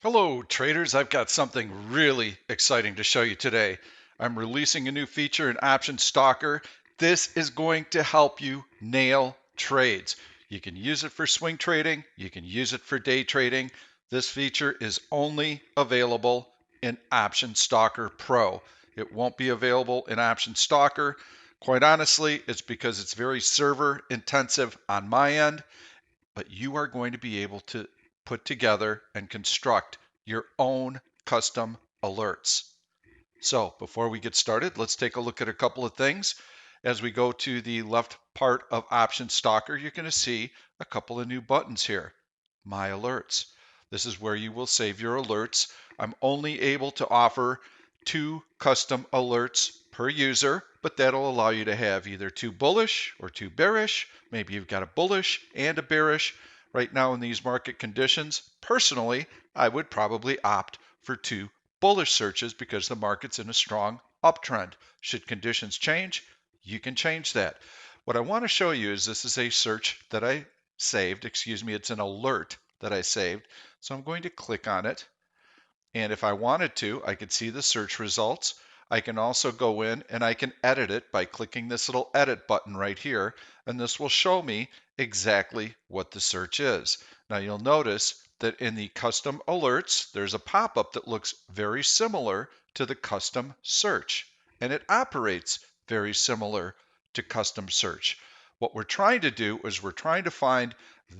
Hello, traders. I've got something really exciting to show you today. I'm releasing a new feature in Option Stalker. This is going to help you nail trades. You can use it for swing trading, you can use it for day trading. This feature is only available in Option Stalker Pro. It won't be available in Option Stalker. Quite honestly, it's because it's very server intensive on my end, but you are going to be able to put together and construct your own custom alerts. So before we get started, let's take a look at a couple of things. As we go to the left part of Option Stalker, you're going to see a couple of new buttons here. My Alerts. This is where you will save your alerts. I'm only able to offer 2 custom alerts per user, but that'll allow you to have either 2 bullish or 2 bearish. Maybe you've got a bullish and a bearish. Right now in these market conditions, personally, I would probably opt for 2 bullish searches because the market's in a strong uptrend. Should conditions change, you can change that. What I want to show you is this is a search that I saved, it's an alert that I saved. So I'm going to click on it. And if I wanted to, I could see the search results. I can also go in and I can edit it by clicking this little edit button right here. And this will show me exactly what the search is. Now you'll notice that in the custom alerts, there's a pop-up that looks very similar to the custom search. And it operates very similar to custom search. What we're trying to do is we're trying to find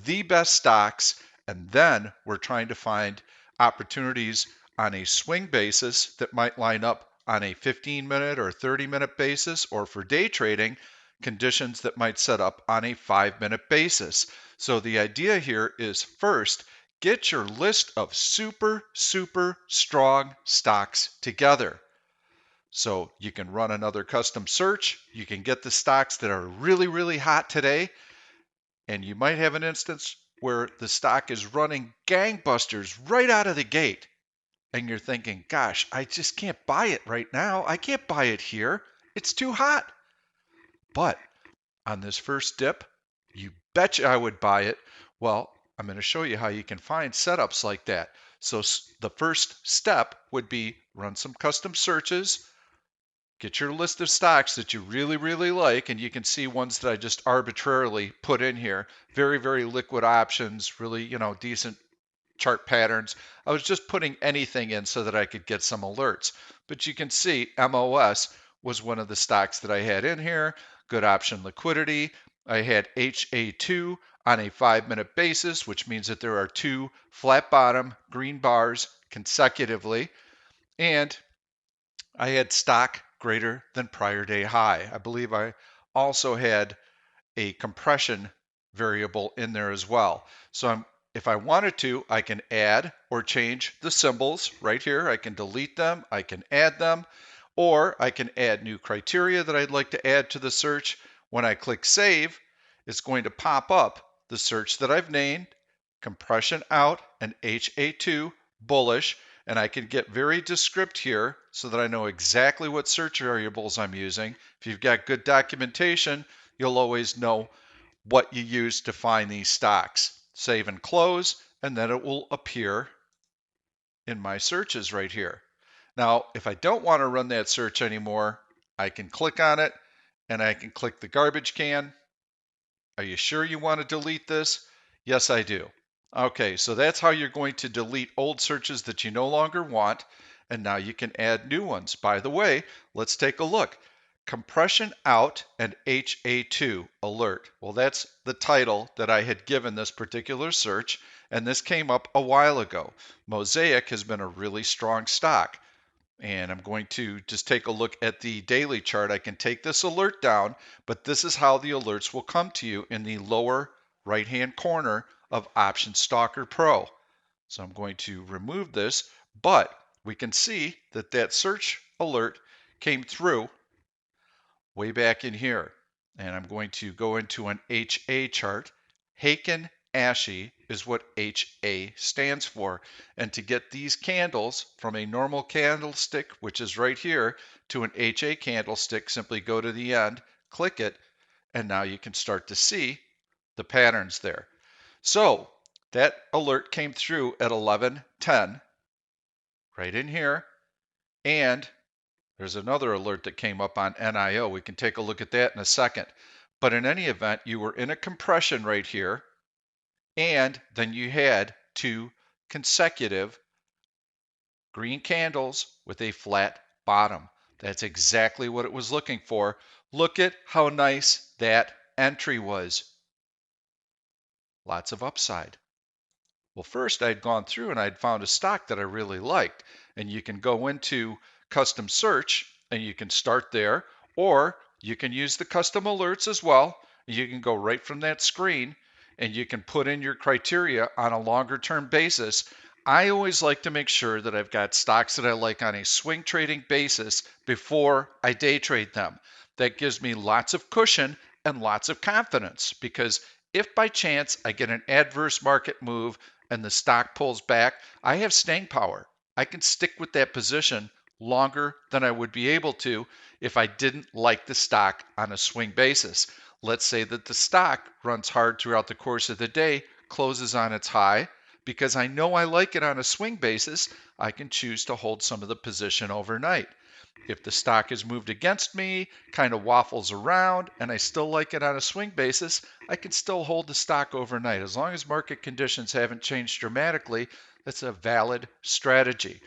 the best stocks, and then we're trying to find opportunities on a swing basis that might line up on a 15-minute or 30-minute basis, or for day trading, conditions that might set up on a 5-minute basis. So the idea here is first, get your list of super strong stocks together. So you can run another custom search. You can get the stocks that are really hot today. And you might have an instance where the stock is running gangbusters right out of the gate. And you're thinking, gosh, I just can't buy it right now. I can't buy it here. It's too hot. But on this first dip, you betcha I would buy it. Well, I'm going to show you how you can find setups like that. So the first step would be run some custom searches, get your list of stocks that you really like, and you can see ones that I just arbitrarily put in here. Very liquid options, really, decent chart patterns. I was just putting anything in so that I could get some alerts. But you can see MOS was one of the stocks that I had in here. Good option liquidity. I had HA2 on a 5-minute basis, which means that there are 2 flat bottom green bars consecutively. And I had stock greater than prior day high. I believe I also had a compression variable in there as well. So if I wanted to, I can add or change the symbols right here. I can delete them, I can add them, or I can add new criteria that I'd like to add to the search. When I click save, it's going to pop up the search that I've named, compression out and HA2 bullish, and I can get very descriptive here so that I know exactly what search variables I'm using. If you've got good documentation, you'll always know what you use to find these stocks. Save and close, and then it will appear in my searches right here. Now, if I don't want to run that search anymore, I can click on it and I can click the garbage can. Are you sure you want to delete this? Yes, I do. Okay, so that's how you're going to delete old searches that you no longer want, and now you can add new ones. By the way, let's take a look. Compression out and HA2 alert. Well, that's the title that I had given this particular search, and this came up a while ago. Mosaic has been a really strong stock. And I'm going to just take a look at the daily chart. I can take this alert down, but this is how the alerts will come to you in the lower right-hand corner of Option Stalker Pro. So I'm going to remove this, but we can see that that search alert came through way back in here. And I'm going to go into an HA chart. Heiken Ashi is what HA stands for. And to get these candles from a normal candlestick, which is right here, to an HA candlestick, simply go to the end, click it, and now you can start to see the patterns there. So that alert came through at 11:10, right in here. And there's another alert that came up on NIO. We can take a look at that in a second. But in any event, you were in a compression right here, and then you had two consecutive green candles with a flat bottom. That's exactly what it was looking for. Look at how nice that entry was. Lots of upside. Well, first I'd gone through and I'd found a stock that I really liked. And you can go into custom search and you can start there, or you can use the custom alerts as well. You can go right from that screen and you can put in your criteria on a longer term basis. I always like to make sure that I've got stocks that I like on a swing trading basis before I day trade them. That gives me lots of cushion and lots of confidence, because if by chance I get an adverse market move and the stock pulls back, I have staying power. I can stick with that position longer than I would be able to if I didn't like the stock on a swing basis. Let's say that the stock runs hard throughout the course of the day, closes on its high. Because I know I like it on a swing basis, I can choose to hold some of the position overnight. If the stock has moved against me, kind of waffles around, and I still like it on a swing basis, I can still hold the stock overnight. As long as market conditions haven't changed dramatically, that's a valid strategy.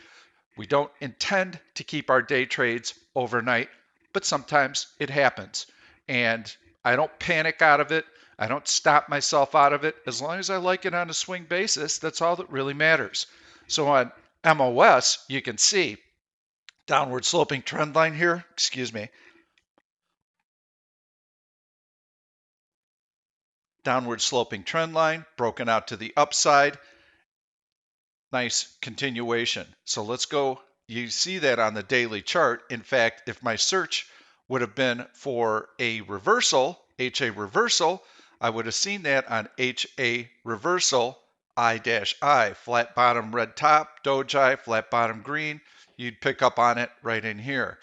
We don't intend to keep our day trades overnight, but sometimes it happens. And I don't panic out of it. I don't stop myself out of it. As long as I like it on a swing basis, that's all that really matters. So on MOS, you can see downward sloping trend line here, excuse me, downward sloping trend line broken out to the upside. Nice continuation. So let's go. You see that on the daily chart. In fact, if my search would have been for a reversal, HA reversal, I would have seen that on HA reversal, I-I, flat bottom red top, doji, flat bottom green. You'd pick up on it right in here.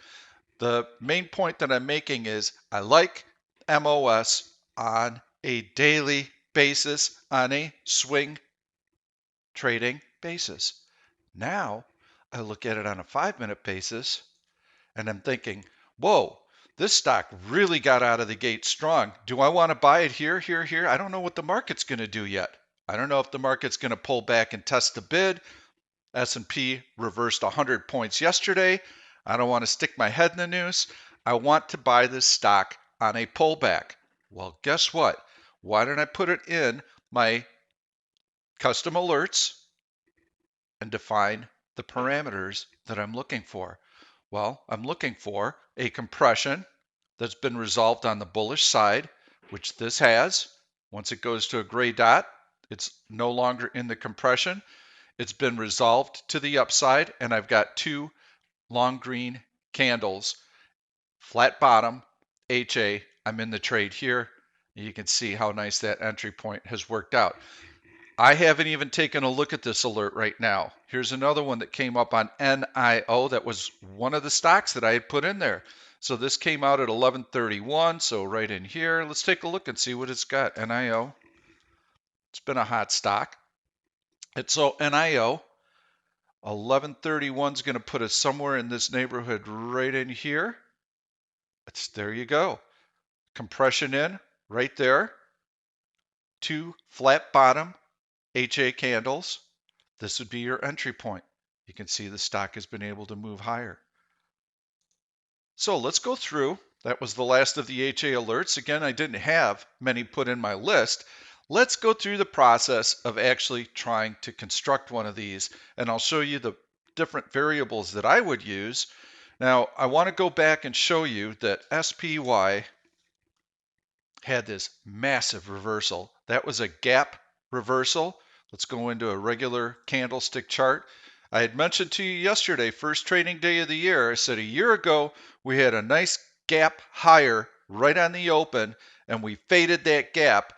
The main point that I'm making is I like MOS on a daily basis, on a swing trading basis. Now I look at it on a 5-minute basis and I'm thinking, whoa, this stock really got out of the gate strong. Do I want to buy it here, here, here? I don't know what the market's going to do yet. I don't know if the market's going to pull back and test the bid. S&P reversed 100 points yesterday. I don't want to stick my head in the noose. I want to buy this stock on a pullback. Well, guess what? Why don't I put it in my custom alerts and define the parameters that I'm looking for? Well, I'm looking for a compression that's been resolved on the bullish side, which this has. Once it goes to a gray dot, it's no longer in the compression. It's been resolved to the upside, and I've got two long green candles, flat bottom, HA. I'm in the trade here. You can see how nice that entry point has worked out. I haven't even taken a look at this alert right now. Here's another one that came up on NIO. That was one of the stocks that I had put in there. So this came out at 11:31. So right in here, let's take a look and see what it's got. NIO. It's been a hot stock. And so NIO, 11:31 is going to put us somewhere in this neighborhood right in here. There you go. Compression in right there. Two flat bottom HA candles. This would be your entry point. You can see the stock has been able to move higher. So let's go through. That was the last of the HA alerts. Again, I didn't have many put in my list. Let's go through the process of actually trying to construct one of these, and I'll show you the different variables that I would use. Now, I want to go back and show you that SPY had this massive reversal. That was a gap reversal. Let's go into a regular candlestick chart. I had mentioned to you yesterday, first trading day of the year, I said a year ago we had a nice gap higher right on the open, and we faded that gap,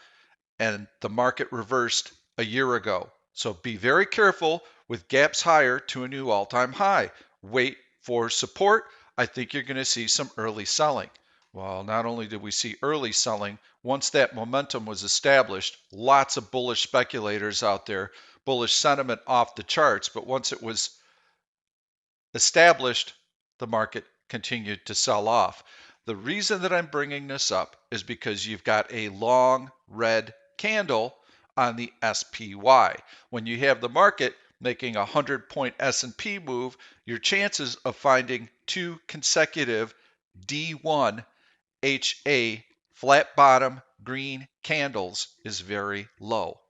and the market reversed a year ago. So be very careful with gaps higher to a new all-time high. Wait for support. I think you're going to see some early selling. Well, not only did we see early selling, once that momentum was established, lots of bullish speculators out there, bullish sentiment off the charts, but once it was established, the market continued to sell off. The reason that I'm bringing this up is because you've got a long red candle on the SPY. When you have the market making a 100-point S&P move, your chances of finding two consecutive D1 HA flat bottom green candles is very low.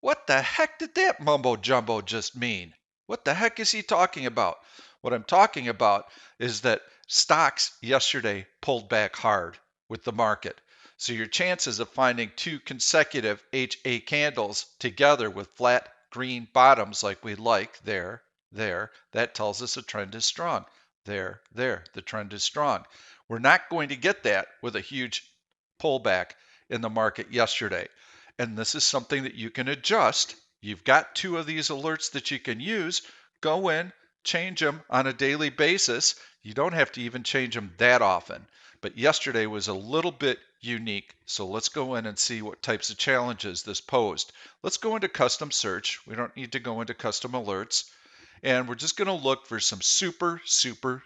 What the heck did that mumbo jumbo just mean? What the heck is he talking about? What I'm talking about is that stocks yesterday pulled back hard with the market. So your chances of finding two consecutive HA candles together with flat green bottoms like we like, there, that tells us the trend is strong. There, the trend is strong. We're not going to get that with a huge pullback in the market yesterday. And this is something that you can adjust. You've got two of these alerts that you can use. Go in, change them on a daily basis. You don't have to even change them that often. But yesterday was a little bit unique. So let's go in and see what types of challenges this posed. Let's go into custom search. We don't need to go into custom alerts. And we're just going to look for some super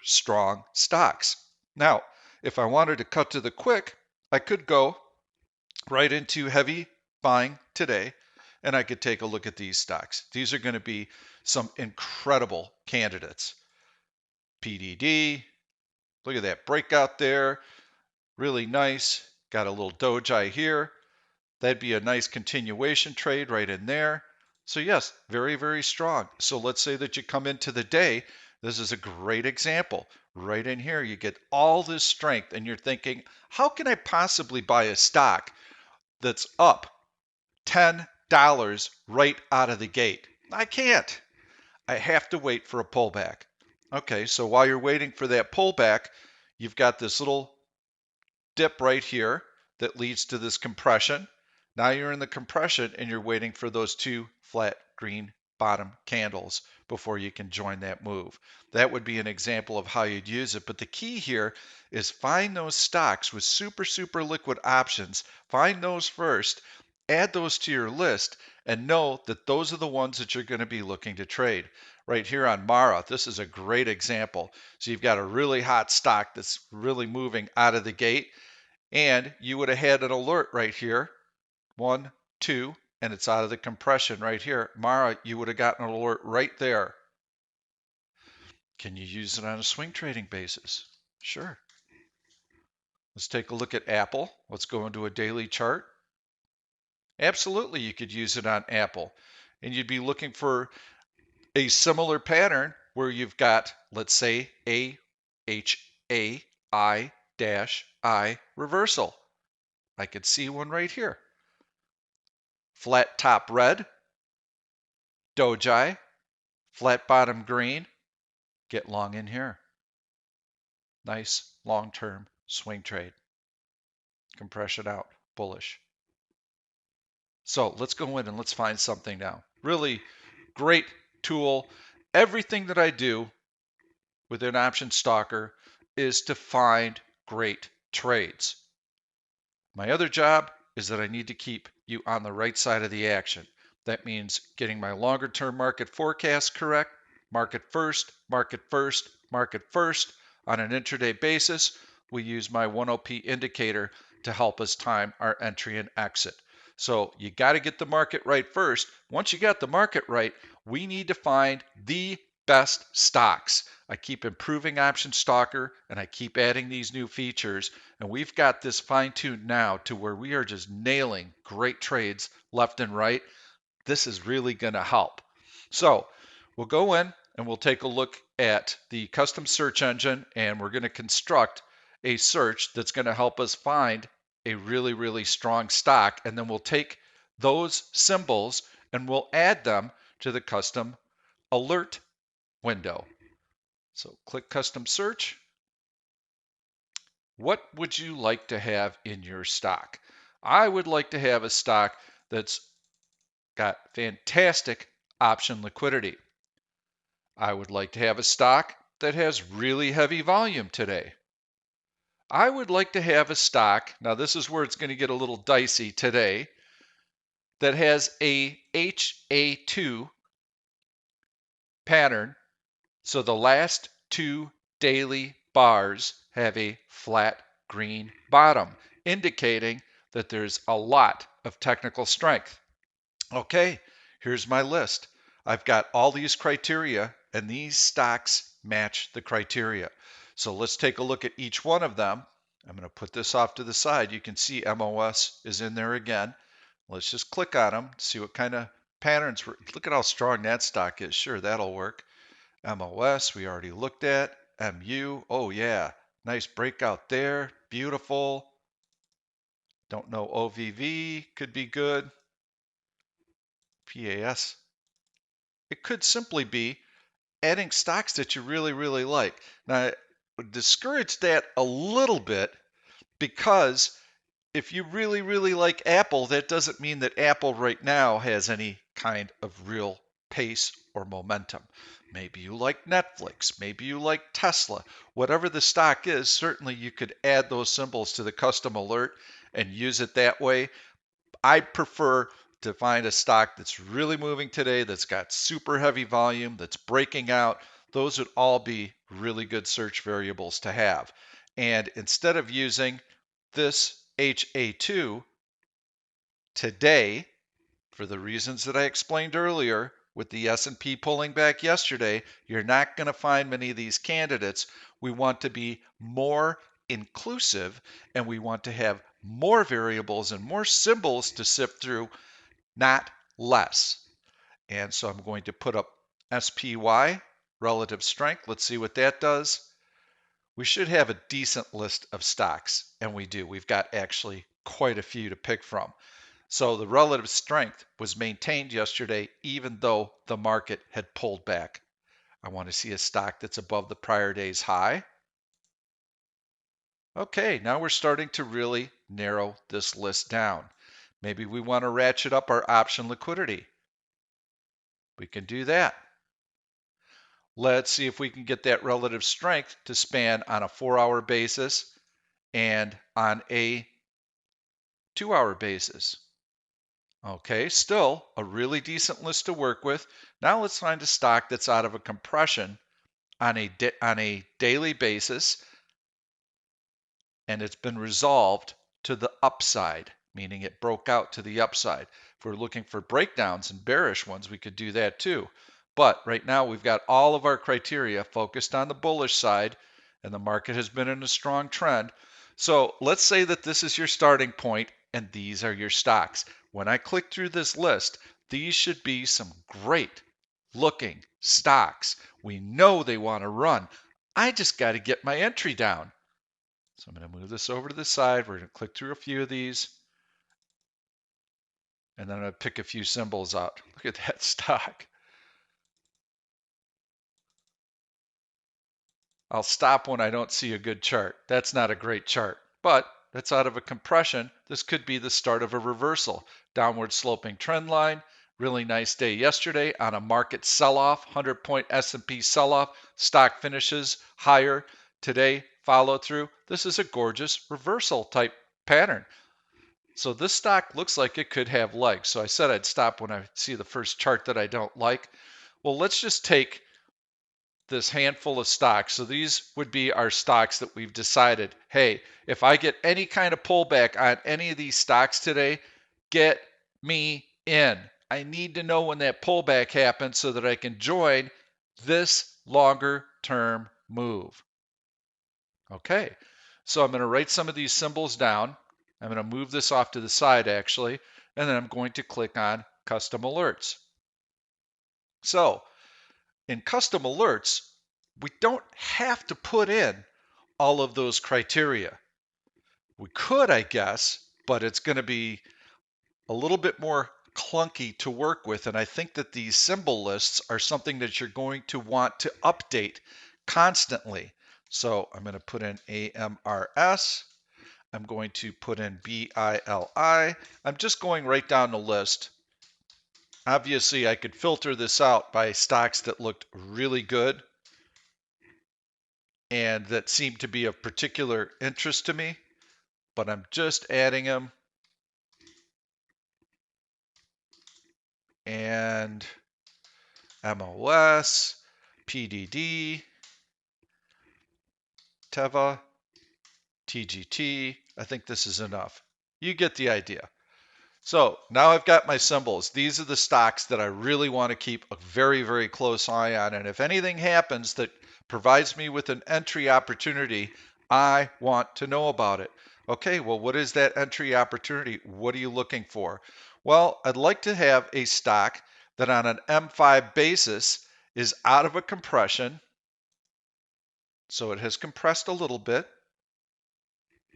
strong stocks. Now, if I wanted to cut to the quick, I could go right into heavy buying today, and I could take a look at these stocks. These are going to be some incredible candidates. PDD, look at that breakout there, really nice. Got a little doji here. That'd be a nice continuation trade right in there. So yes, very strong. So let's say that you come into the day. This is a great example. Right in here, you get all this strength, and you're thinking, how can I possibly buy a stock that's up $10 right out of the gate? I can't. I have to wait for a pullback. Okay, so while you're waiting for that pullback, you've got this little dip right here that leads to this compression. Now you're in the compression and you're waiting for those two flat green bottom candles before you can join that move. That would be an example of how you'd use it. But the key here is find those stocks with super liquid options. Find those first, add those to your list, and know that those are the ones that you're going to be looking to trade. Right here on Mara, this is a great example. So you've got a really hot stock that's really moving out of the gate, and you would have had an alert right here, 1, 2, and it's out of the compression right here. Mara, you would have gotten an alert right there. Can you use it on a swing trading basis? Sure. Let's take a look at Apple. Let's go into a daily chart. Absolutely, you could use it on Apple. And you'd be looking for a similar pattern where you've got, let's say, a HAI-I reversal. I could see one right here. Flat top red, doji, flat bottom green, get long in here. Nice long-term swing trade. Compression out, bullish. So let's go in and let's find something now. Really great tool. Everything that I do within Option Stalker is to find great trades. My other job is that I need to keep you on the right side of the action. That means getting my longer term market forecast correct, market first on an intraday basis. We use my 1OP indicator to help us time our entry and exit. So you got to get the market right first. Once you got the market right, we need to find the best stocks. I keep improving Option Stalker and I keep adding these new features, and we've got this fine-tuned now to where we are just nailing great trades left and right. This is really going to help. So we'll go in and we'll take a look at the custom search engine, and we're going to construct a search that's going to help us find a really strong stock, and then we'll take those symbols and we'll add them to the custom alert window. So click custom search. What would you like to have in your stock? I would like to have a stock that's got fantastic option liquidity. I would like to have a stock that has really heavy volume today. I would like to have a stock, now this is where it's going to get a little dicey today, that has a HA2 pattern So the last two daily bars have a flat green bottom, indicating that there's a lot of technical strength. Okay, here's my list. I've got all these criteria, and these stocks match the criteria. So let's take a look at each one of them. I'm going to put this off to the side. You can see MOS is in there again. Let's just click on them, see what kind of patterns. Look at how strong that stock is. Sure, that'll work. MOS, we already looked at. MU, oh yeah, nice breakout there. Beautiful. Don't know OVV, could be good. PAS, it could simply be adding stocks that you really, really like. Now, I would discourage that a little bit because if you really, really like Apple, that doesn't mean that Apple right now has any kind of real pace or momentum. Maybe you like Netflix, maybe you like Tesla. Whatever the stock is, certainly you could add those symbols to the custom alert and use it that way. I prefer to find a stock that's really moving today, that's got super heavy volume, that's breaking out. Those would all be really good search variables to have. And instead of using this HA2 today, for the reasons that I explained earlier, with the S&P pulling back yesterday, you're not going to find many of these candidates. We want to be more inclusive, and we want to have more variables and more symbols to sift through, not less. And so I'm going to put up SPY, relative strength. Let's see what that does. We should have a decent list of stocks, and we do. We've got actually quite a few to pick from. So the relative strength was maintained yesterday, even though the market had pulled back. I want to see a stock that's above the prior day's high. Okay, now we're starting to really narrow this list down. Maybe we want to ratchet up our option liquidity. We can do that. Let's see if we can get that relative strength to span on a 4-hour basis and on a 2-hour basis. Okay, still a really decent list to work with. Now let's find a stock that's out of a compression on a daily basis, and it's been resolved to the upside, meaning it broke out to the upside. If we're looking for breakdowns and bearish ones, we could do that too. But right now we've got all of our criteria focused on the bullish side, and the market has been in a strong trend. So let's say that this is your starting point and these are your stocks. When I click through this list, these should be some great looking stocks. We know they want to run. I just got to get my entry down. So I'm going to move this over to the side. We're going to click through a few of these. And then I'm going to pick a few symbols out. Look at that stock. I'll stop when I don't see a good chart. That's not a great chart, but that's out of a compression. This could be the start of a reversal. Downward sloping trend line. Really nice day yesterday on a market sell-off, 100-point S&P sell-off. Stock finishes higher. Today, follow through. This is a gorgeous reversal type pattern. So this stock looks like it could have legs. So I said I'd stop when I see the first chart that I don't like. Well, let's just take this handful of stocks. So these would be our stocks that we've decided, hey, if I get any kind of pullback on any of these stocks today, get me in. I need to know when that pullback happens so that I can join this longer term move. Okay, so I'm going to write some of these symbols down. I'm going to move this off to the side actually, and then I'm going to click on custom alerts. So in custom alerts, we don't have to put in all of those criteria. We could, I guess, but it's going to be a little bit more clunky to work with. And I think that these symbol lists are something that you're going to want to update constantly. So I'm going to put in AMRS. I'm going to put in BILI. I'm just going right down the list. Obviously, I could filter this out by stocks that looked really good and that seemed to be of particular interest to me, but I'm just adding them. And MOS, PDD, Teva, TGT. I think this is enough. You get the idea. So now I've got my symbols. These are the stocks that I really want to keep a very, very close eye on. And if anything happens that provides me with an entry opportunity, I want to know about it. Okay, well, what is that entry opportunity? What are you looking for? Well, I'd like to have a stock that on an M5 basis is out of a compression. So it has compressed a little bit.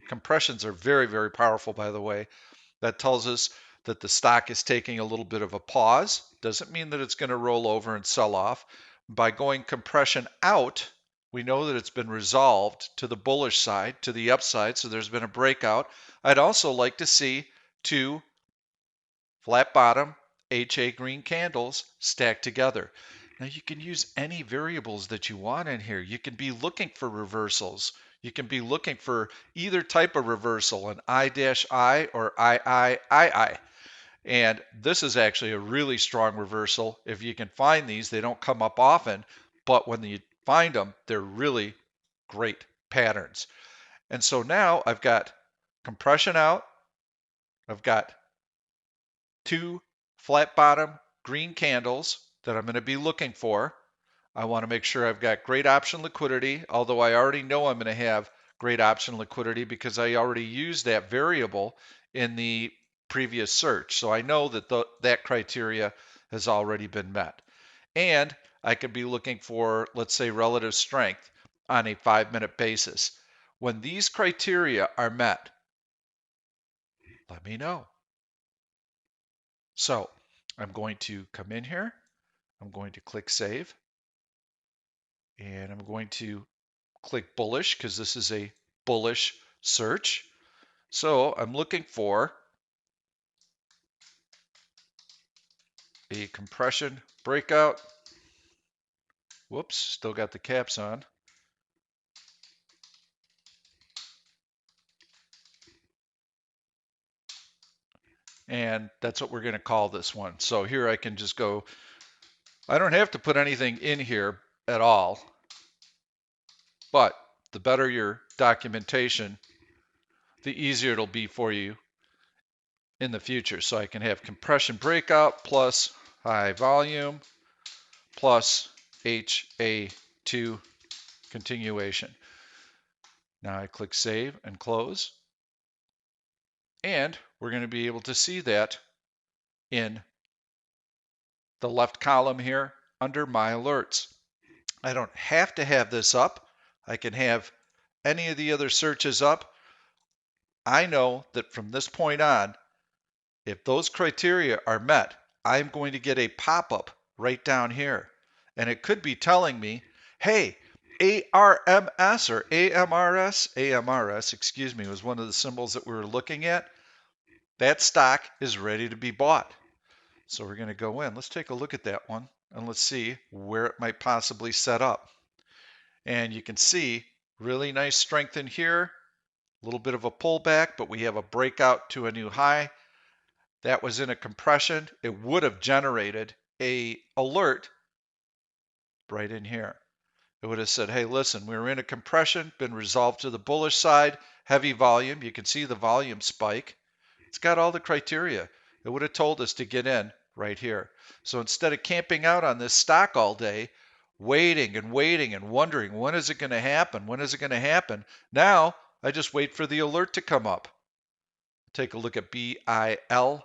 Compressions are very, very powerful, by the way. That tells us that the stock is taking a little bit of a pause. Doesn't mean that it's going to roll over and sell off. By going compression out, we know that it's been resolved to the bullish side, to the upside, so there's been a breakout. I'd also like to see two flat bottom HA green candles stacked together. Now you can use any variables that you want in here. You can be looking for reversals. You can be looking for either type of reversal, an I-I or II. And this is actually a really strong reversal. If you can find these, they don't come up often, but when you find them, they're really great patterns. And so now I've got compression out. I've got two flat bottom green candles that I'm going to be looking for. I want to make sure I've got great option liquidity, although I already know I'm going to have great option liquidity because I already used that variable in the previous search. So I know that that criteria has already been met. And I could be looking for, let's say, relative strength on a 5-minute basis. When these criteria are met, let me know. So I'm going to come in here. I'm going to click save. And I'm going to click bullish because this is a bullish search. So I'm looking for a compression breakout. Whoops, still got the caps on. And that's what we're going to call this one. So here I can just go, I don't have to put anything in here at all, but the better your documentation, the easier it'll be for you in the future. So I can have compression breakout plus high volume plus HA2 continuation. Now I click save and close. And we're going to be able to see that in the left column here under my alerts. I don't have to have this up. I can have any of the other searches up. I know that from this point on, if those criteria are met, I'm going to get a pop-up right down here. And it could be telling me, hey, ARMS or AMRS, excuse me, was one of the symbols that we were looking at. That stock is ready to be bought. So we're going to go in. Let's take a look at that one and let's see where it might possibly set up. And you can see really nice strength in here, a little bit of a pullback, but we have a breakout to a new high. That was in a compression. It would have generated a alert right in here. It would have said, hey, listen, we were in a compression, been resolved to the bullish side, heavy volume. You can see the volume spike. It's got all the criteria. It would have told us to get in right here. So instead of camping out on this stock all day, waiting and waiting and wondering, when is it going to happen? When is it going to happen? Now I just wait for the alert to come up. Take a look at BILI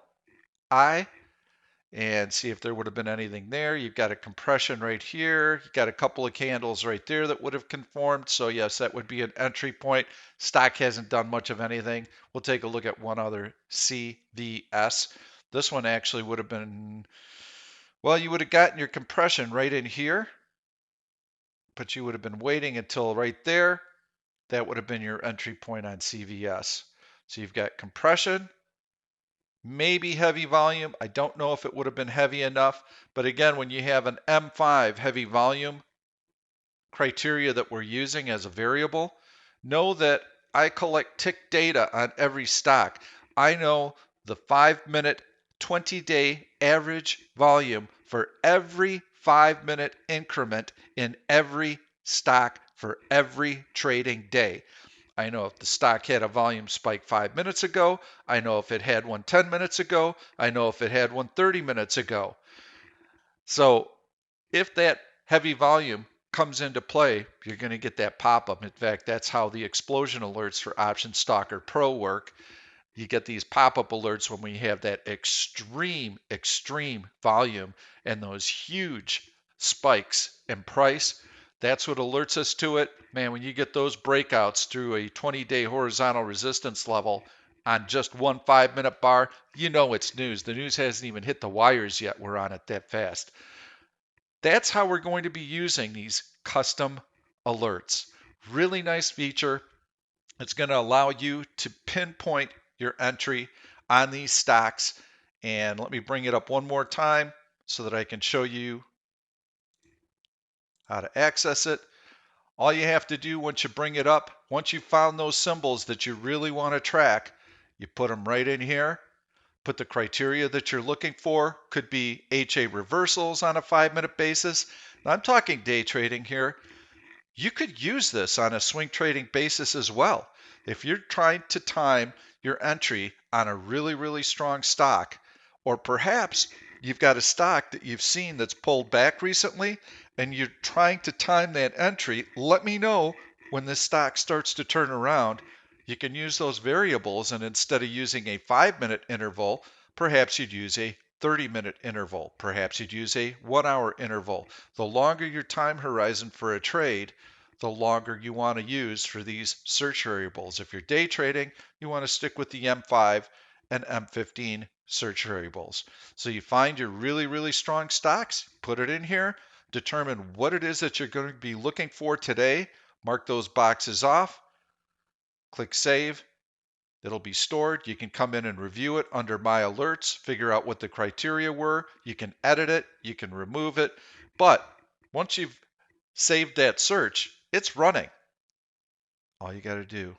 and see if there would have been anything there. You've got a compression right here. You've got a couple of candles right there that would have conformed. So yes, that would be an entry point. Stock hasn't done much of anything. We'll take a look at one other, CVS. This one actually would have been, well, you would have gotten your compression right in here, but you would have been waiting until right there. That would have been your entry point on CVS. So you've got compression, maybe heavy volume. I don't know if it would have been heavy enough, but again, when you have an M5 heavy volume criteria that we're using as a variable, know that I collect tick data on every stock. I know the 5-minute, 20-day average volume for every 5-minute increment in every stock for every trading day. I know if the stock had a volume spike 5 minutes ago. I know if it had one 10 minutes ago. I know if it had one 30 minutes ago. So if that heavy volume comes into play, you're going to get that pop-up. In fact, that's how the explosion alerts for Option Stalker Pro work. You get these pop-up alerts when we have that extreme volume and those huge spikes in price. That's what alerts us to it. Man, when you get those breakouts through a 20-day horizontal resistance level on just one 5-minute bar, you know it's news. The news hasn't even hit the wires yet. We're on it that fast. That's how we're going to be using these custom alerts. Really nice feature. It's going to allow you to pinpoint your entry on these stocks. And let me bring it up one more time so that I can show you how to access it. All you have to do once you bring it up, once you've found those symbols that you really want to track, you put them right in here. Put the criteria that you're looking for. Could be HA reversals on a 5-minute basis. Now, I'm talking day trading here. You could use this on a swing trading basis as well. If you're trying to time your entry on a really strong stock, or perhaps you've got a stock that you've seen that's pulled back recently and you're trying to time that entry, let me know when this stock starts to turn around. You can use those variables, and instead of using a 5-minute interval, perhaps you'd use a 30-minute interval. Perhaps you'd use a 1-hour interval. The longer your time horizon for a trade, the longer you want to use for these search variables. If you're day trading, you want to stick with the M5 and M15 search variables. So you find your really strong stocks, put it in here, determine what it is that you're going to be looking for today, mark those boxes off, click save. It'll be stored. You can come in and review it under My Alerts, figure out what the criteria were. You can edit it, you can remove it. But once you've saved that search, it's running. All you got to do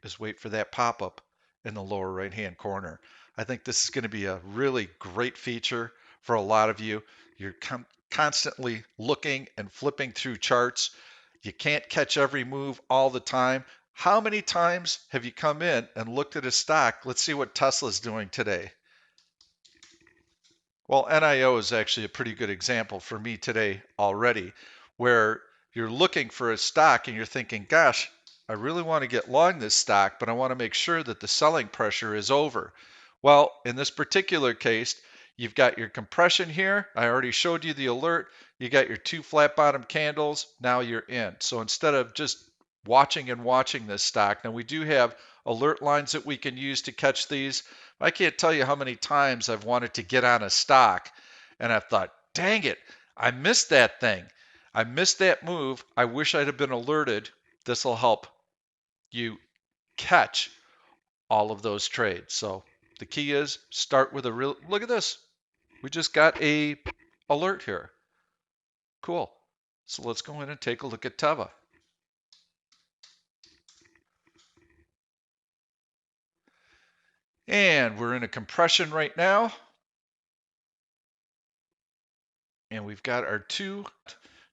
is wait for that pop-up in the lower right-hand corner. I think this is going to be a really great feature for a lot of you. You're constantly looking and flipping through charts. You can't catch every move all the time. How many times have you come in and looked at a stock? Let's see what Tesla's doing today. Well, NIO is actually a pretty good example for me today already, where you're looking for a stock and you're thinking, gosh, I really want to get long this stock, but I want to make sure that the selling pressure is over. Well, in this particular case, you've got your compression here. I already showed you the alert. You got your 2 flat bottom candles. Now you're in. So instead of just watching this stock, now we do have alert lines that we can use to catch these. I can't tell you how many times I've wanted to get on a stock and I've thought, dang it, I missed that thing. I missed that move. I wish I'd have been alerted. This will help you catch all of those trades. So the key is start with a real, look at this. We just got a alert here. Cool. So let's go in and take a look at Teva. And we're in a compression right now. And we've got our 2.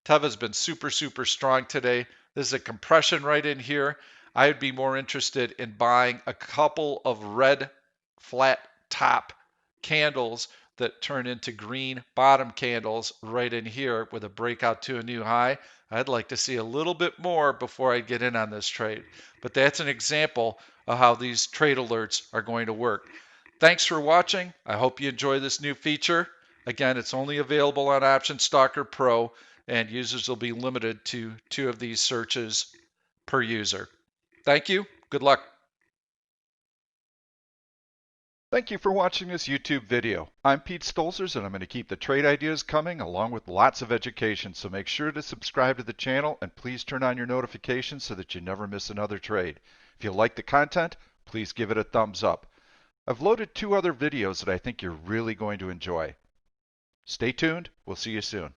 Teva's been super strong today. This is a compression right in here. I would be more interested in buying a couple of red flat top candles that turn into green bottom candles right in here with a breakout to a new high. I'd like to see a little bit more before I get in on this trade. But that's an example of how these trade alerts are going to work. Thanks for watching. I hope you enjoy this new feature. Again, it's only available on Option Stalker Pro, and users will be limited to 2 of these searches per user. Thank you. Good luck. Thank you for watching this YouTube video. I'm Pete Stolzers, and I'm going to keep the trade ideas coming along with lots of education, so make sure to subscribe to the channel and please turn on your notifications so that you never miss another trade. If you like the content, please give it a thumbs up. I've loaded 2 other videos that I think you're really going to enjoy. Stay tuned. We'll see you soon.